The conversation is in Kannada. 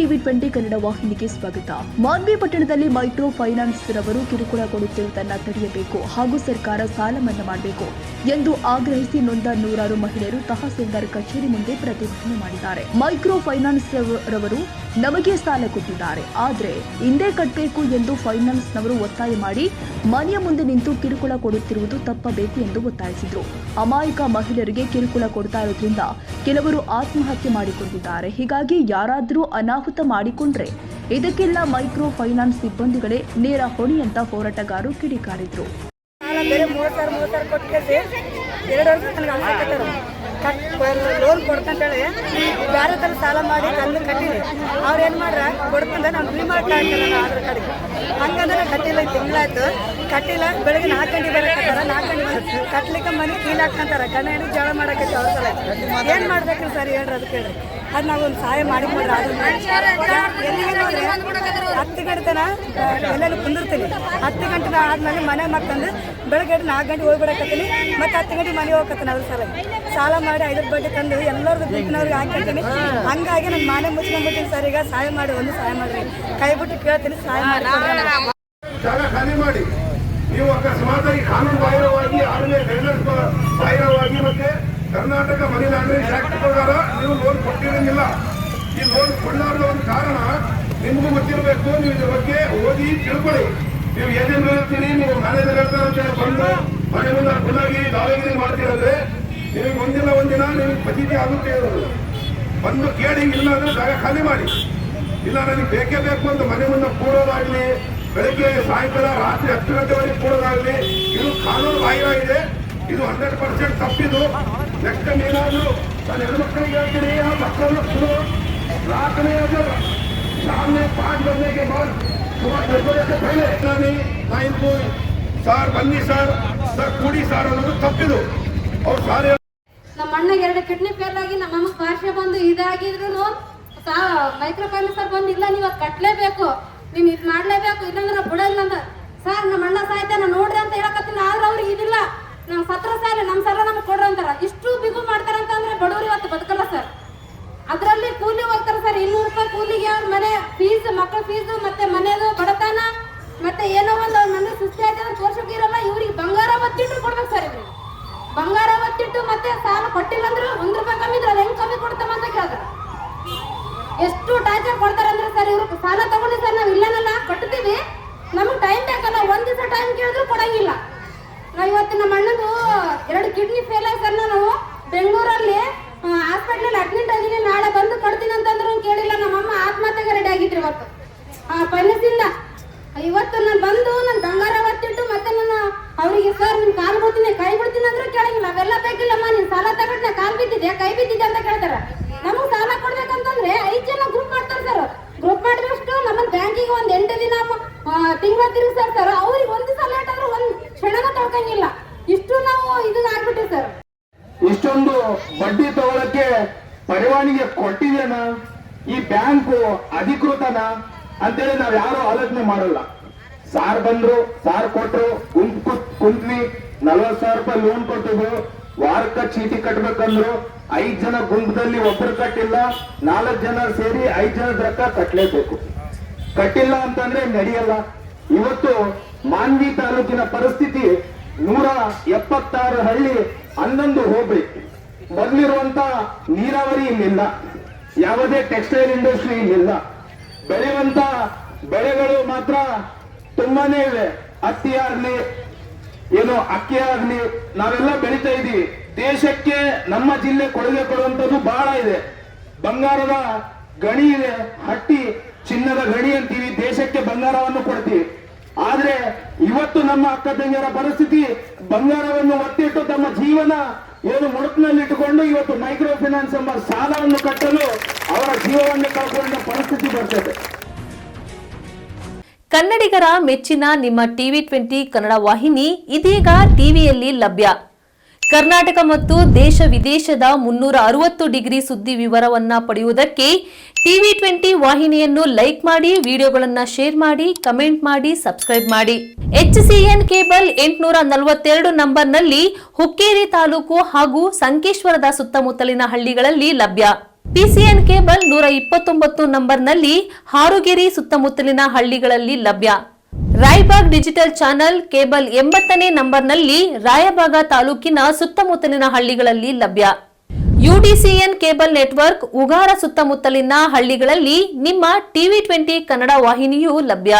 TV20 ಕನ್ನಡ ವಾಹಿನಿಗೆ ಸ್ವಾಗತ. ಮಾನ್ವಿ ಪಟ್ಟಣದಲ್ಲಿ ಮೈಕ್ರೋ ಫೈನಾನ್ಸ್ ರವರು ಕಿರುಕುಳ ಕೊಡುತ್ತಿರುವುದನ್ನು ತಡೆಯಬೇಕು ಹಾಗೂ ಸರ್ಕಾರ ಸಾಲ ಮನ್ನಾ ಮಾಡಬೇಕು ಎಂದು ಆಗ್ರಹಿಸಿ ನೊಂದ ನೂರಾರು ಮಹಿಳೆಯರು ತಹಸೀಲ್ದಾರ್ ಕಚೇರಿ ಮುಂದೆ ಪ್ರತಿಭಟನೆ ಮಾಡಿದ್ದಾರೆ. ಮೈಕ್ರೋ ಫೈನಾನ್ಸ್ ರವರು ನಮಗೆ ಸಾಲ ಕೊಟ್ಟಿದ್ದಾರೆ, ಆದರೆ ಹಿಂದೆ ಕಟ್ಟಬೇಕು ಎಂದು ಫೈನಾನ್ಸ್ ನವರು ಒತ್ತಾಯ ಮಾಡಿ ಮನೆಯ ಮುಂದೆ ನಿಂತು ಕಿರುಕುಳ ಕೊಡುತ್ತಿರುವುದು ತಪ್ಪಬೇಕು ಎಂದು ಒತ್ತಾಯಿಸಿದರು. ಅಮಾಯಕ ಮಹಿಳೆಯರಿಗೆ ಕಿರುಕುಳ ಕೊಡ್ತಾ ಇರೋದ್ರಿಂದ ಕೆಲವರು ಆತ್ಮಹತ್ಯೆ ಮಾಡಿಕೊಂಡಿದ್ದಾರೆ. ಹೀಗಾಗಿ ಯಾರಾದರೂ ಅನಾಹುತ ಮಾಡಿಕೊಂಡ್ರೆ ಇದಕ್ಕೆಲ್ಲ ಮೈಕ್ರೋ ಫೈನಾನ್ಸ್ ಸಿಬ್ಬಂದಿಗಳೇ ನೇರ ಹೊಣೆ ಅಂತ ಹೋರಾಟಗಾರರು ಕಿಡಿಕಾರಿದ್ರು. ಲೋನ್ ಕೊಡ್ತಂತೇಳಿ ಬೇರೆ ಥರ ಸಾಲ ಮಾಡಿ ತಂದು ಕಟ್ಟಿನಿ. ಅವ್ರು ಏನು ಮಾಡ್ರ ಕೊಡ್ತಂದ್ರೆ ನಾನು ಫ್ರೀ ಮಾಡ್ತಾಯಿಲ್ಲ ಆಧಾರ್ ಕಾರ್ಡಿಗೆ. ಹಂಗಂದ್ರೆ ಕಟ್ಟಿಲ್ಲ, ತಿಂಗಳಾಯ್ತು ಕಟ್ಟಿಲ್ಲ. ಬೆಳಗ್ಗೆ 4 ಗಂಟೆ ಬರಕತ್ತಾರ, 4 ಗಂಟೆ ಕಟ್ಲಿಕ್ಕೆ ಮನೆ ಕೀಲ್ ಹಾಕ್ಕೊಂತಾರ. ಕಣ್ಣ ಹಿಡಿದು ಜಗಳ ಮಾಡಕೈತಿ. ಅವ್ರ ಸಲ ಏನು ಮಾಡ್ಬೇಕ್ರಿ ಸರ್ ಹೇಳ್ರಿ? ಅದಕ್ಕೆ ಹೇಳ್ರಿ, ಅದು ನಾವೊಂದು ಸಹಾಯ ಮಾಡಿಕೊಡ್ರಿ. ಎಲ್ಲಿಗೆ ನೋಡ್ರಿ 10 ಗಂಟೆ ತನ ಎಲ್ಲೆಲ್ಲಿ ಕುಂದಿರ್ತೀನಿ. 10 ಗಂಟೆ ಆದ್ಮೇಲೆ ಮನೆ ಮಕ್ಕಂದು ಬೆಳಗ್ಗೆ 4 ಗಂಟೆ ಹೋಗ್ಬಿಡಕತ್ತೀನಿ. ಮತ್ತೆ 10 ಗಂಟೆ ಮನೆ ಹೋಗ್ಕತ್ತೀನಿ. ಅದ್ರ ಸಲ ಸಾಲ ಮಾಡಿ 5 ಬಡ್ಡಿ ತಂದು ಎಲ್ಲರದ್ದು ಗುಂಪಿನವ್ರಿಗೆ ಹಾಕಿರ್ತೀನಿ. ಹಂಗಾಗಿ ನಾನು ಮನೆ ಮುಚ್ಕೊಂಡ್ಬಿಟ್ಟಿನಿ ಸರ್. ಈಗ ಸಹಾಯ ಮಾಡಿ, ಒಂದು ಸಹಾಯ ಮಾಡ್ರಿ, ಕೈ ಬಿಟ್ಟು ಕೇಳ್ತೀನಿ, ಸಹಾಯ ಮಾಡಿ. ಜಾಗ ಖಾಲಿ ಮಾಡಿ. ನೀವು ಅಕಸ್ಮಾತಾಗಿ ಕಾನೂನು ಬಾಹಿರವಾಗಿ, ಆಮೇಲೆ ಗೈಡ್ಲೈನ್ಸ್ ಬಾಹಿರವಾಗಿ ಮತ್ತೆ ಕರ್ನಾಟಕ ಮನಿ ಲಾಂಡ್ರಿಂಗ್ ಆಕ್ಟ್ ಪ್ರಕಾರ ನೀವು ಲೋನ್ ಕೊಟ್ಟಿರಂಗಿಲ್ಲ. ಈ ಲೋನ್ ಕೊಡಲಾರದ ಒಂದು ಕಾರಣ ನಿಮಗೂ ಗೊತ್ತಿರಬೇಕು. ನೀವು ಇದ್ರ ಬಗ್ಗೆ ಓದಿ ತಿಳ್ಕೊಳ್ಳಿ. ನೀವು ಏನೇನು ಹೇಳ್ತೀರಿ, ನೀವು ಮ್ಯಾನೇಜರ್ ಹೇಳ್ತಾರೆ ಬಂದು ಮನೆ ಮುಂದೆ ಗುಲಾಗಿ ದಾಳಿಗಿರಿ ಮಾಡ್ತೀರಂದ್ರೆ ನಿಮಗೆ ಒಂದಿನ ನಿಮಗೆ ಪದ್ಧತಿ ಆಗುತ್ತೆ ಇರೋದು. ಬಂದು ಕೇಳಿ, ಇಲ್ಲ ಅಂದ್ರೆ ಜಾಗ ಖಾಲಿ ಮಾಡಿ. ಇಲ್ಲ ನನಗೆ ಬೇಕೇ ಬೇಕು ಅಂತ ಮನೆ ಮುಂದೆ ಕೂಡೋದಾಗ್ಲಿ, ಬೆಳಗ್ಗೆ ಸಾಯಂಕಾಲ ರಾತ್ರಿ 10 ಗಂಟೆವರೆಗೆ ಕೂಡೋದಾಗ್ಲಿ, ಇದು ಕಾನೂನು ಬಾಹಿರವಾಗಿದೆ. ಇದು 100% ತಪ್ಪಿದು. ನೆಕ್ಸ್ಟ್ ಟೈಮ್ ಏನಾದ್ರು ನಾನು ಹೆಣ್ಮಕ್ಳಿಗೆ ಹೇಳ್ತೀನಿ, ಆ ಮಕ್ಕಳನ್ನು ಸುಡು ರಾತ್ರಿ सामने 5 बजने के बाद सुबह 10 बजे से पहले ना इनको सर बन्नी सर ಕೂಡಿ ಸರ್ ಅನ್ನೋದು ತಪ್ಪಿದು. ಅವ್ರು ಸಾರಿ ನಮ್ಮ ಅಣ್ಣಗೆ 2 ಕಿಡ್ನಿ ಫೇಲ್ ಆಗಿ ನಮ್ಮ ಅಮ್ಮ ಕಾಶೆ ಬಂದು ಇದಾಗಿದ್ರು ಮೈಕ್ರೋ ಫೈನಾನ್ಸ್ ಬಂದು ಇಲ್ಲ ನೀವು ಅದು ಕಟ್ಟಲೇಬೇಕು, ನೀನು ಇದು ಮಾಡಲೇಬೇಕು, ಇಲ್ಲಾಂದ್ರೆ ಬಿಡಲ್ಲ ಅಂತ. ಸರ್ ನಮ್ಮ ಅಣ್ಣ ಸಾಯ್ತಾನ ನೋಡ್ರಿ ಅಂತ ಹೇಳಕತ್ತೀನಿ. ಆದ್ರೆ ಅವ್ರಿಗೆ ಇದಿಲ್ಲ, ನಾವು ಸತ್ರ ಸಾಲ ನಮ್ಮ ಸಾಲ ನಮ್ಗೆ ಕೊಡ್ರಿ ಅಂತಾರ. ಇಷ್ಟು ಬಿಗು ಮಾಡ್ತಾರಂತಂದ್ರೆ ಬಡವರು ಇವತ್ತು ಬದುಕಲ್ಲ ಸರ್. ಅದರಲ್ಲಿ ಕೂಲಿ ಹೋಗ್ತಾರೆ ಸರ್. 200 ರೂಪಾಯಿ ಕೂಲಿಗೆ ಅವ್ರ ಮನೆ ಫೀಸ್, ಮಕ್ಕಳ ಫೀಸು, ಮತ್ತೆ ಮನೆಯದು ಬಡತನ, ಮತ್ತೆ ಏನೋ ಒಂದು ಅವ್ರ ಮನೆ ಸುಸ್ತಿ ಆಯ್ತು ತೋರ್ಸೋಕಿರಲ್ಲ. ಇವ್ರಿಗೆ ಬಂಗಾರ ಒತ್ತಿಟ್ಟು ಕೊಡ್ಬೇಕು ಸರ್. ಇವ್ರಿಗೆ ಬಂಗಾರ ಒತ್ತಿಟ್ಟು ಮತ್ತೆ ಸಾಲ ಕೊಟ್ಟಿಲ್ಲ ಅಂದ್ರೆ 1 ರೂಪಾಯಿ ಕಮ್ಮಿ ಇದ್ರೆ ಅದು ಹೆಂಗ್ ಕಮ್ಮಿ ಕೊಡ್ತಮ್ಮ ಅಂತ ಕೇಳ್ತಾರೆ. ಎಷ್ಟು ಟಾರ್ಚರ್ ಕೊಡ್ತಾರೆ ಅಂದ್ರೆ ಸರ್, ಇವ್ರು ಸಾಲ ತಗೊಂಡು ಸರ್ ನಾವು ಇಲ್ಲನಲ್ಲ ಕಟ್ತೀವಿ, ನಮಗೆ ಟೈಮ್ ಬೇಕಲ್ಲ, 1 ದಿವಸ ಟೈಮ್ ಕೇಳಿದ್ರು ಕೊಡಂಗಿಲ್ಲ. ನಾವು ಇವತ್ತು ನಮ್ಮ ಅಣ್ಣದು 2 ಕಿಡ್ನಿ ಫೇಲ್ ಆಗಿ ಸರ್, ನಾವು ಬೆಂಗಳೂರಲ್ಲಿ ಹಾಸ್ಪಿಟ್ಲಲ್ಲಿ ಅಡ್ಮಿಟ್ ಆಗಿದ್ದೀನಿ. ನಾಳೆ ಬಂದು ಕೊಡ್ತೀನಿ ಅಂತಂದ್ರೂ ಕೇಳಿಲ್ಲ. ನಮ್ಮಮ್ಮ ಆತ್ಮಹತ್ಯೆಗೆ ರೆಡಿ ಆಗಿದ್ರು ಇವತ್ತು ಪೈನಸಿಂದ. ಇವತ್ತು ನಾನು ಬಂದು ನನ್ನ ಬಂಗಾರ ಒತ್ತಿಟ್ಟು ಮತ್ತೆ ನಾನು ಅವರಿಗೆ ಸರ್ ನಿಮ್ ಕಾಲು ಬಿಡ್ತೀನಿ, ಕೈ ಬಿಡ್ತೀನಿ ಅಂದ್ರೂ ಕೇಳಂಗಿಲ್ಲ. ಅವೆಲ್ಲ ಬೇಕಿಲ್ಲಮ್ಮ, ನೀನು ಸಾಲ ತಗೊಂಡು ಕಾಲು ಬಿದ್ದಿದ್ದೆ, ಕೈ ಬಿದ್ದಿದ್ದೆ ಅಂತ ಕೇಳ್ತಾರೆ. ನಮಗೆ ಸಾಲ ಕೊಡ್ಬೇಕಂತಂದ್ರೆ 5 ಜನ ಗ್ರೂಪ್ ಮಾಡ್ತಾರೆ ಸರ್. ಗ್ರೂಪ್ ಮಾಡಿದಷ್ಟು ನಮ್ಮ ಬ್ಯಾಂಕಿಗೆ ಒಂದು 8 ದಿನ ತಿಂಗಳ ತಿರುಗಿಸ್ತಾರೆ ಸರ್. ಅವ್ರಿಗೆ 1 ದಿವಸ ಲೇಟ್ ಆದ್ರೂ 1 ಕ್ಷಣನೂ ತೊಳ್ಕಂಗಿಲ್ಲ. ಇಷ್ಟು ನಾವು ಇದನ್ನ ಆಗ್ಬಿಟ್ಟಿವಿ ಸರ್. ಇಷ್ಟೊಂದು ಬಡ್ಡಿ ತಗೊಳಕ್ಕೆ ಪರವಾನಿಗೆ ಕೊಟ್ಟಿದೇನಾ, ಈ ಬ್ಯಾಂಕು ಅಧಿಕೃತನ ಅಂತೇಳಿ ನಾವ್ ಯಾರು ಆಲೋಚನೆ ಮಾಡಲ್ಲ. ಸಾರ್ ಬಂದ್ರು, ಸಾರ್ ಕೊಟ್ರು, ಕುಂತ್ವಿ 40,000 ರೂಪಾಯಿ ಲೋನ್ ಕೊಟ್ಟಿದ್ರು. ವಾರಕ್ಕ ಚೀಟಿ ಕಟ್ಬೇಕಂದ್ರು 5 ಜನ ಗುಂಪದಲ್ಲಿ ಒಬ್ಬರು ಕಟ್ಟಿಲ್ಲ, 4 ಜನ ಸೇರಿ 5 ಜನದ ರೊಕ್ಕ ಕಟ್ಟಲೇಬೇಕು. ಕಟ್ಟಿಲ್ಲ ಅಂತಂದ್ರೆ ನಡೆಯಲ್ಲ. ಇವತ್ತು ಮಾನ್ವಿ ತಾಲೂಕಿನ ಪರಿಸ್ಥಿತಿ 176 ಹಳ್ಳಿ, 11 ಹೋಬಳಿ. ಮೊದಲಿರುವಂತ ನೀರಾವರಿ ಇಲ್ಲಿಲ್ಲ, ಯಾವುದೇ ಟೆಕ್ಸ್ಟೈಲ್ ಇಂಡಸ್ಟ್ರಿ ಇಲ್ಲಿಲ್ಲ. ಬೆಳೆಯುವಂತ ಬೆಳೆಗಳು ಮಾತ್ರ ತುಂಬಾನೇ ಇವೆ. ಹತ್ತಿ ಆಗ್ಲಿ, ಏನು ಅಕ್ಕಿ ಆಗ್ಲಿ, ನಾವೆಲ್ಲ ಬೆಳೀತಾ ಇದೀವಿ. ದೇಶಕ್ಕೆ ನಮ್ಮ ಜಿಲ್ಲೆ ಕೊಡುಗೆ ಕೊಡುವಂತದ್ದು ಬಹಳ ಇದೆ. ಬಂಗಾರದ ಗಣಿ ಇದೆ, ಹಟ್ಟಿ ಚಿನ್ನದ ಗಣಿ ಅಂತೀವಿ, ದೇಶಕ್ಕೆ ಬಂಗಾರವನ್ನು ಕೊಡ್ತೀವಿ. ಆದ್ರೆ ಇವತ್ತು ನಮ್ಮ ಅಕ್ಕ ತಂಗಿಯರ ಪರಿಸ್ಥಿತಿ ಬಂಗಾರವನ್ನು ಒತ್ತಿಟ್ಟು ತಮ್ಮ ಜೀವನ ಏನು ಮುಡುಕಿನಲ್ಲಿ ಇಟ್ಟುಕೊಂಡು ಇವತ್ತು ಮೈಕ್ರೋ ಫೈನಾನ್ಸ್ ಎಂಬ ಸಾಲವನ್ನು ಕಟ್ಟಲು ಅವರ ಜೀವವನ್ನು ಕಳ್ಕೊಂಡ ಪರಿಸ್ಥಿತಿ ಬರ್ತದೆ. ಕನ್ನಡಿಗರ ಮೆಚ್ಚಿನ ನಿಮ್ಮ TV20 ಕನ್ನಡ ವಾಹಿನಿ ಇದೀಗ ಟಿವಿಯಲ್ಲಿ ಲಭ್ಯ. ಕರ್ನಾಟಕ ಮತ್ತು ದೇಶ ವಿದೇಶದ 360 ಡಿಗ್ರಿ ಸುದ್ದಿ ವಿವರವನ್ನ ಪಡೆಯುವುದಕ್ಕೆ TV20 ವಾಹಿನಿಯನ್ನು ಲೈಕ್ ಮಾಡಿ, ವಿಡಿಯೋಗಳನ್ನು ಶೇರ್ ಮಾಡಿ, ಕಮೆಂಟ್ ಮಾಡಿ, ಸಬ್ಸ್ಕ್ರೈಬ್ ಮಾಡಿ. HCN ಕೇಬಲ್ 842 ನಂಬರ್ನಲ್ಲಿ ಹುಕ್ಕೇರಿ ತಾಲೂಕು ಹಾಗೂ ಸಂಕೇಶ್ವರದ ಸುತ್ತಮುತ್ತಲಿನ ಹಳ್ಳಿಗಳಲ್ಲಿ ಲಭ್ಯ. PCN ಕೇಬಲ್ 129 ನಂಬರ್ನಲ್ಲಿ ಹಾರುಗೆರೆ ಸುತ್ತಮುತ್ತಲಿನ ಹಳ್ಳಿಗಳಲ್ಲಿ ಲಭ್ಯ. ರಾಯಬಾಗ್ ಡಿಜಿಟಲ್ ಚಾನೆಲ್ ಕೇಬಲ್ 80ನೇ ನಂಬರ್ನಲ್ಲಿ ರಾಯಬಾಗ ತಾಲೂಕಿನ ಸುತ್ತಮುತ್ತಲಿನ ಹಳ್ಳಿಗಳಲ್ಲಿ ಲಭ್ಯ. UDCN ಕೇಬಲ್ ನೆಟ್ವರ್ಕ್ ಉಗಾರ ಸುತ್ತಮುತ್ತಲಿನ ಹಳ್ಳಿಗಳಲ್ಲಿ ನಿಮ್ಮ TV20 ಕನ್ನಡ ವಾಹಿನಿಯೂ ಲಭ್ಯ.